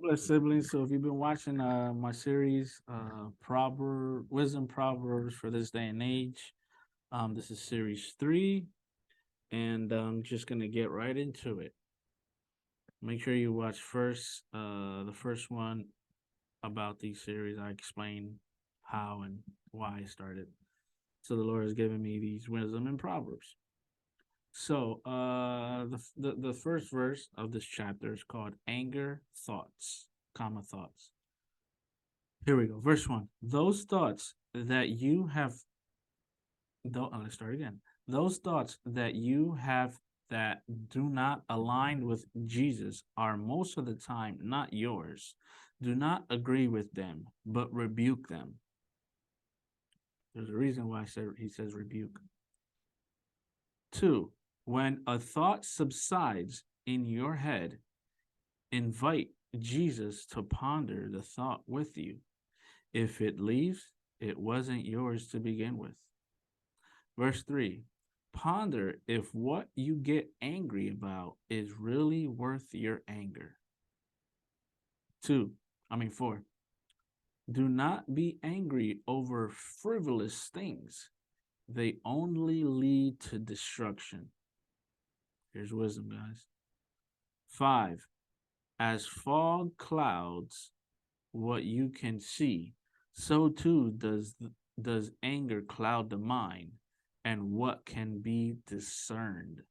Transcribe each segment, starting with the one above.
bless siblings. So if you've been watching my series, Wisdom Proverbs for this day and age, this is series 3, and I'm just gonna get right into it. Make sure you watch the first one about these series. I explain how and why I started. So the Lord has given me these wisdom and proverbs. So the first verse of this chapter is called anger thoughts, comma thoughts. Here we go. Verse 1. Those thoughts that you have, let's start again. Those thoughts that you have that do not align with Jesus are most of the time not yours. Do not agree with them, but rebuke them. There's a reason why he says rebuke. 2. When a thought subsides in your head, invite Jesus to ponder the thought with you. If it leaves, it wasn't yours to begin with. Verse 3. Ponder if what you get angry about is really worth your anger. 4. Do not be angry over frivolous things. They only lead to destruction. Here's wisdom, guys. 5. As fog clouds what you can see, so too does anger cloud the mind and what can be discerned.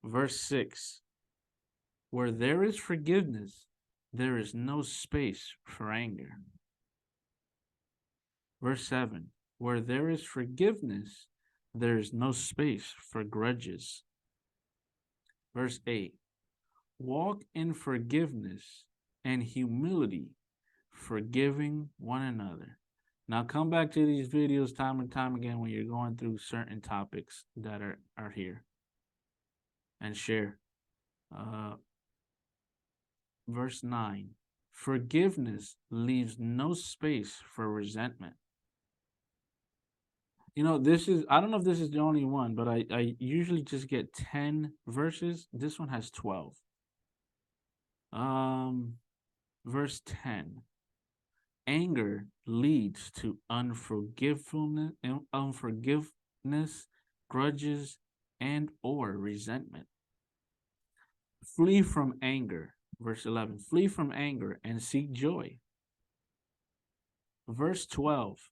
Verse 6. Where there is forgiveness, there is no space for anger. Verse 7. Where there is forgiveness, there is no space for grudges. Verse 8. Walk in forgiveness and humility, forgiving one another. Now come back to these videos time and time again when you're going through certain topics that are here and share. Verse 9. Forgiveness leaves no space for resentment. I don't know if this is the only one, but I usually just get 10 verses. This one has 12. Verse 10. Anger leads to unforgiveness, grudges, and or resentment. Flee from anger. Verse 11. Flee from anger and seek joy. Verse 12.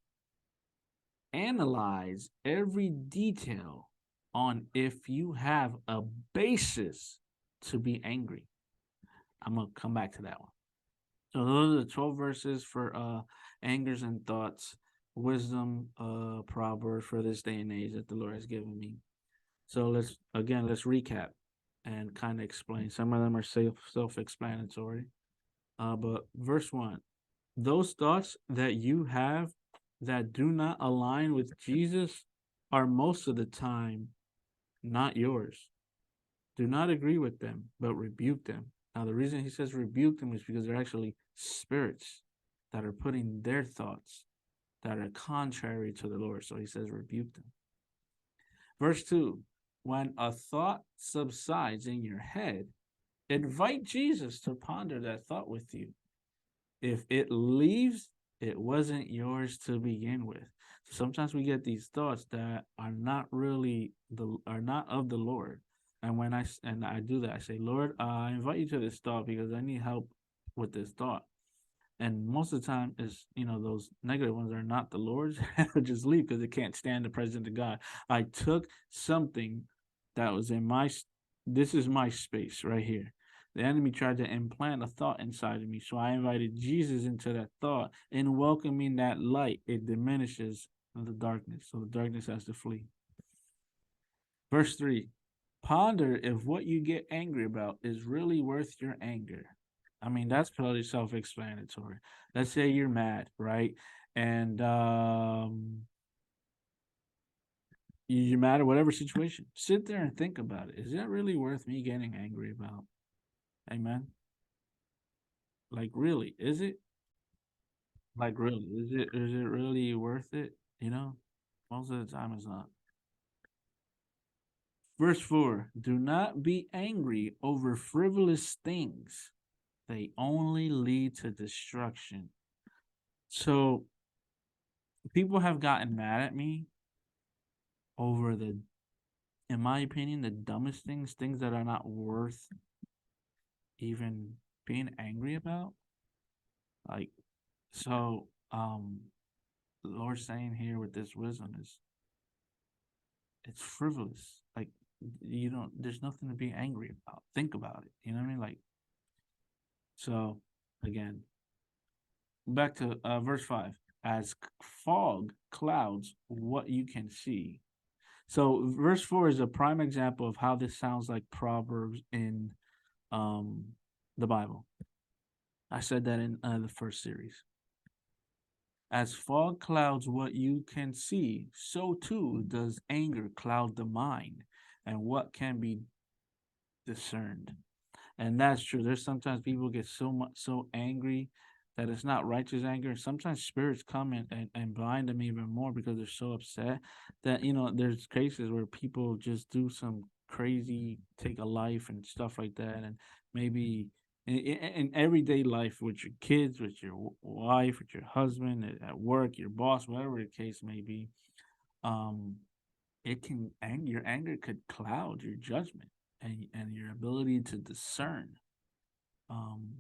Analyze every detail on if you have a basis to be angry. I'm going to come back to that one. So those are the 12 verses for angers and thoughts, wisdom, proverbs for this day and age that the Lord has given me. So let's recap and kind of explain. Some of them are self-explanatory. But verse 1, those thoughts that you have that do not align with Jesus are most of the time not yours. Do not agree with them, but rebuke them. Now, the reason he says rebuke them is because they're actually spirits that are putting their thoughts that are contrary to the Lord. So he says rebuke them. Verse 2, when a thought subsides in your head, invite Jesus to ponder that thought with you. If it leaves, it wasn't yours to begin with. Sometimes we get these thoughts that are not of the Lord. And when I do that, I say, Lord, I invite you to this thought because I need help with this thought. And most of the time, those negative ones are not the Lord's. Just leave because they can't stand the presence of God. I took something that was this is my space right here. The enemy tried to implant a thought inside of me. So I invited Jesus into that thought. In welcoming that light, it diminishes the darkness. So the darkness has to flee. Verse 3. Ponder if what you get angry about is really worth your anger. I mean, that's probably self-explanatory. Let's say you're mad, right? And you're mad at whatever situation. Sit there and think about it. Is that really worth me getting angry about? Amen. Like, really, is it? Like, really, is it really worth it? Most of the time it's not. Verse 4, do not be angry over frivolous things. They only lead to destruction. So people have gotten mad at me over in my opinion, the dumbest things that are not worth even being angry about. Like, so, the Lord's saying here with this wisdom is it's frivolous. Like, you don't, there's nothing to be angry about. Think about it. You know what I mean? Like, so again, back to verse 5. As fog clouds what you can see. So verse 4 is a prime example of how this sounds like Proverbs in um the Bible. I said that in the first series. As fog clouds what you can see, so too does anger cloud the mind and what can be discerned. And that's true. There's sometimes people get so angry that it's not righteous anger. Sometimes spirits come and blind them even more because they're so upset that there's cases where people just do some crazy take a life and stuff like that, and maybe in everyday life with your kids, with your wife, with your husband, at work, your boss, whatever the case may be. Um, it can your anger could cloud your judgment and your ability to discern um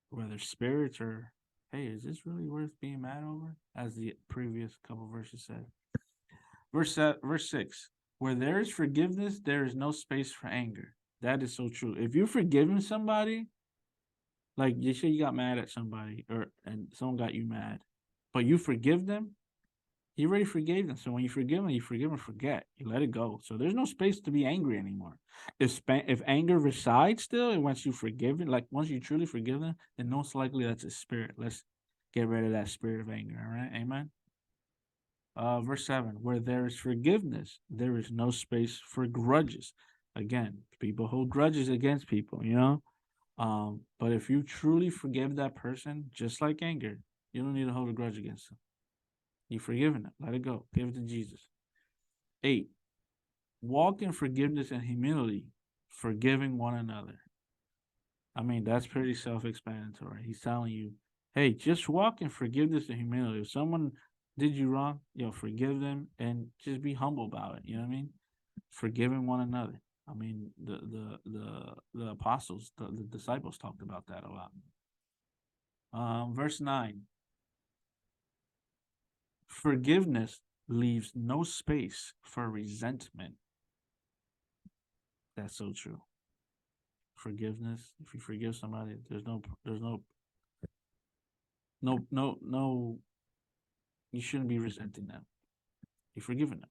whether spirits or, hey, is this really worth being mad over, as the previous couple verses said. Verse 6, where there is forgiveness there is no space for anger. That is so true. If you're forgiving somebody, like you say you got mad at somebody and someone got you mad, but you forgive them, you already forgave them. So when you forgive and forget. You let it go. So there's no space to be angry anymore. If anger resides still, and once you forgive it, like once you truly forgive them, then most likely that's a spirit. Let's get rid of that spirit of anger. All right, amen. Verse 7: where there is forgiveness, there is no space for grudges. Again, people hold grudges against people. But if you truly forgive that person, just like anger, you don't need to hold a grudge against them. You've forgiven it. Let it go. Give it to Jesus. 8. Walk in forgiveness and humility, forgiving one another. I mean, that's pretty self-explanatory. He's telling you, hey, just walk in forgiveness and humility. If someone did you wrong, forgive them and just be humble about it. You know what I mean? Forgiving one another. I mean, the apostles, the disciples talked about that a lot. Verse 9. Forgiveness leaves no space for resentment. That's so true. Forgiveness. If you forgive somebody, there's no. You shouldn't be resenting them. You're forgiving them.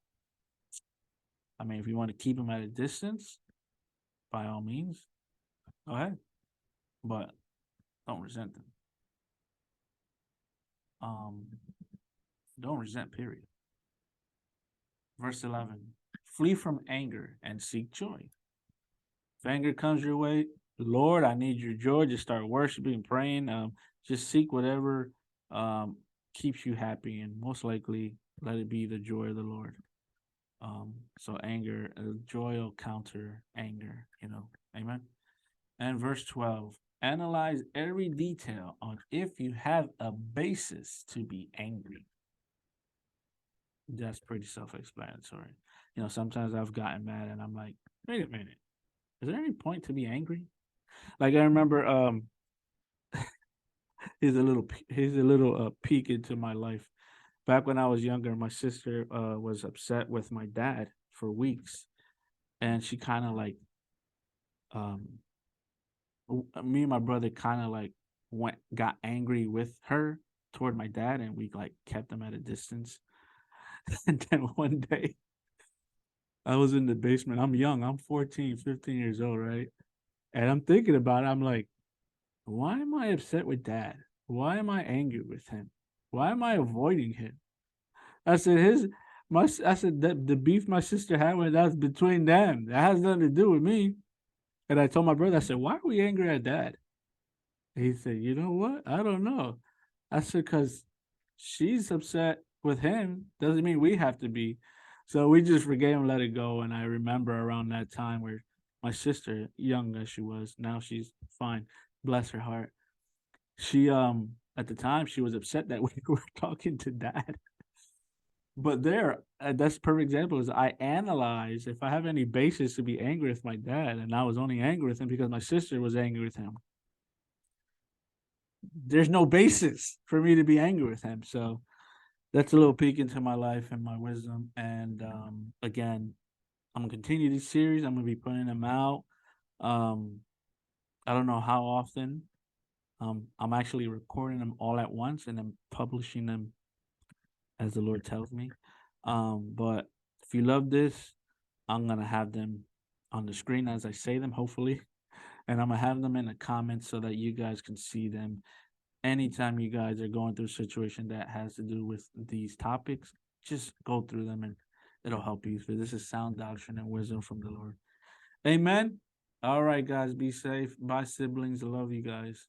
I mean, if you want to keep them at a distance, by all means, go ahead, but don't resent them. Don't resent. Period. Verse 11: flee from anger and seek joy. If anger comes your way, Lord, I need your joy. Just start worshiping, praying. Just seek whatever keeps you happy, and most likely let it be the joy of the Lord. So anger, joy will counter anger. Amen. And verse 12: analyze every detail on if you have a basis to be angry. That's pretty self-explanatory. Sometimes I've gotten mad and I'm like, wait a minute, is there any point to be angry? Like I remember, here's a little peek into my life. Back when I was younger, my sister was upset with my dad for weeks, and she kind of like, me and my brother kind of like got angry with her toward my dad, and we like kept them at a distance. And then one day, I was in the basement. I'm young. I'm 14, 15 years old, right? And I'm thinking about it. I'm like, why am I upset with dad? Why am I angry with him? Why am I avoiding him? I said I said that the beef my sister had with, that's between them. That has nothing to do with me. And I told my brother, I said, why are we angry at dad? He said, you know what? I don't know. I said, because she's upset with him doesn't mean we have to be. So we just forgave and let it go. And I remember around that time where my sister, young as she was, now she's fine. bless her heart. She at the time she was upset that we were talking to dad. But that's a perfect example. Is I analyze if I have any basis to be angry with my dad, and I was only angry with him because my sister was angry with him. There's no basis for me to be angry with him. So that's a little peek into my life and my wisdom. And again, I'm gonna continue this series. I'm gonna be putting them out. Um, I don't know how often. I'm actually recording them all at once and then publishing them as the Lord tells me. But if you love this, I'm gonna have them on the screen as I say them, hopefully, and I'm gonna have them in the comments so that you guys can see them anytime you guys are going through a situation that has to do with these topics. Just go through them and it'll help you. So this is sound doctrine and wisdom from the Lord. Amen. All right, guys, be safe. Bye, siblings. I love you guys.